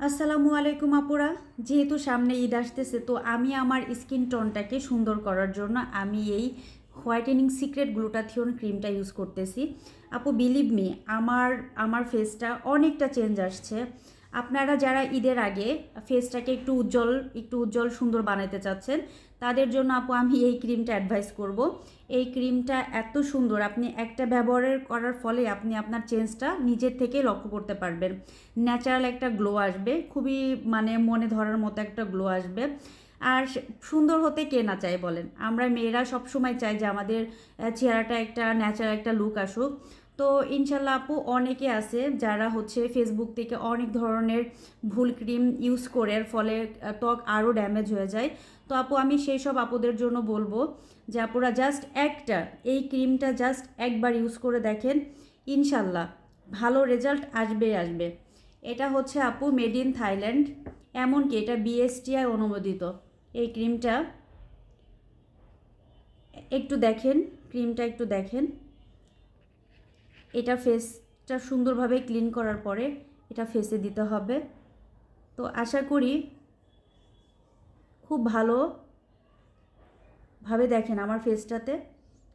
আসসালামু আলাইকুম আপুরা। যেহেতু সামনে ঈদ আসতেছে, তো আমি আমার স্কিন টোনটাকে সুন্দর করার জন্য আমি এই হোয়াইটেনিং সিক্রেট গ্লুটাথিয়ন ক্রিমটা ইউজ করতেছি। আপু বিলিভ মি, আমার ফেসটা অনেকটা চেঞ্জ আসছে। আপনারা যারা ঈদের আগে ফেসটাকে একটু উজ্জ্বল সুন্দর বানাতে চাচ্ছেন, তাদের জন্য আপু আমি এই ক্রিমটা অ্যাডভাইস করব। এই ক্রিমটা এত সুন্দর, আপনি একটা ব্যবহারের করার ফলে আপনি আপনার চেঞ্জটা নিজের থেকে লক্ষ্য করতে পারবেন। ন্যাচারাল একটা গ্লো আসবে, খুবই মানে মনে ধরার মতো একটা গ্লো আসবে। আর সুন্দর হতে কে না চায় বলেন? আমরা মেয়েরা সবসময় চাই যে আমাদের চেহারাটা একটা ন্যাচারাল একটা লুক আসুক। তো ইনশাল্লাহ আপু অনেকে আছে যারা হচ্ছে ফেসবুক থেকে অনেক ধরনের ভুল ক্রিম ইউজ করে, এর ফলে ত্বক আরও ড্যামেজ হয়ে যায়। তো আপু আমি সেই সব আপুদের জন্য বলবো যে আপুরা জাস্ট এই ক্রিমটা জাস্ট একবার ইউজ করে দেখেন, ইনশাল্লাহ ভালো রেজাল্ট আসবে। এটা হচ্ছে আপু মেড ইন থাইল্যান্ড, এমনকি এটা বিএসটিআই অনুমোদিত। এই ক্রিমটা একটু দেখেন। এটা ফেসটা সুন্দরভাবে ক্লিন করার পরে এটা ফেসে দিতে হবে। তো আশা করি খুব ভালোভাবে দেখেন আমার ফেসটাতে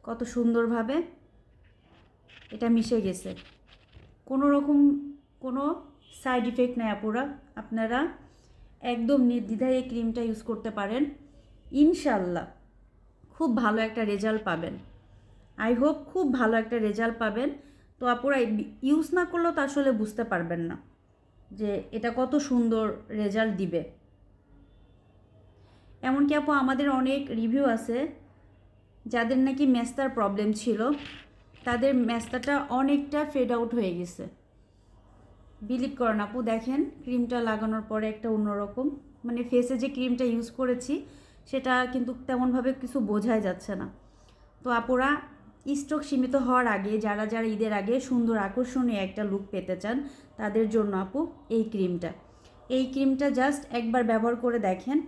কত সুন্দরভাবে এটা মিশে গেছে। কোনো রকম কোনো সাইড ইফেক্ট নেই আপুরা। আপনারা একদম নির্দ্বিধায় এই ক্রিমটা ইউজ করতে পারেন, ইনশাল্লাহ খুব ভালো একটা রেজাল্ট পাবেন। আই হোপ খুব ভালো একটা রেজাল্ট পাবেন। তো আপুরা ইউজ না করলেও তো আসলে বুঝতে পারবেন না যে এটা কত সুন্দর রেজাল্ট দিবে। এমনকি আপু আমাদের অনেক রিভিউ আছে যাদের নাকি মেস্তার প্রবলেম ছিল, তাদের মেস্তাটা অনেকটা ফেড আউট হয়ে গেছে। বিলিভ করেন আপু, দেখেন ক্রিমটা লাগানোর পরে একটা অন্যরকম, মানে ফেসে যে ক্রিমটা ইউজ করেছি সেটা কিন্তু তেমনভাবে কিছু বোঝাই যাচ্ছে না। তো আপুরা স্টক সীমিত হওয়ার আগে যারা ঈদের আগে সুন্দর আকর্ষণীয় একটা লুক পেতে চান, তাদের জন্য আপু এই ক্রিমটা জাস্ট একবার ব্যবহার করে দেখেন।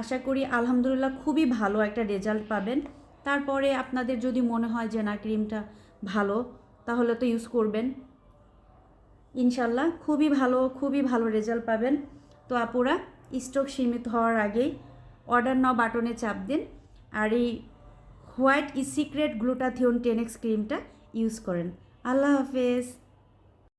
আশা করি আলহামদুলিল্লাহ খুবই ভালো একটা রেজাল্ট পাবেন। তারপরে আপনাদের যদি মনে হয় যে না ক্রিমটা ভালো, তাহলে তো ইউজ করবেন। ইনশাল্লাহ খুবই ভালো রেজাল্ট পাবেন। তো আপুরা স্টক সীমিত হওয়ার আগেই অর্ডার নাও বাটনে চাপ দিন, আর এই হোয়াইট সিক্রেট গ্লুটাথিয়ন 10x ক্রিমটা ইউজ করেন। আল্লাহ হাফেজ।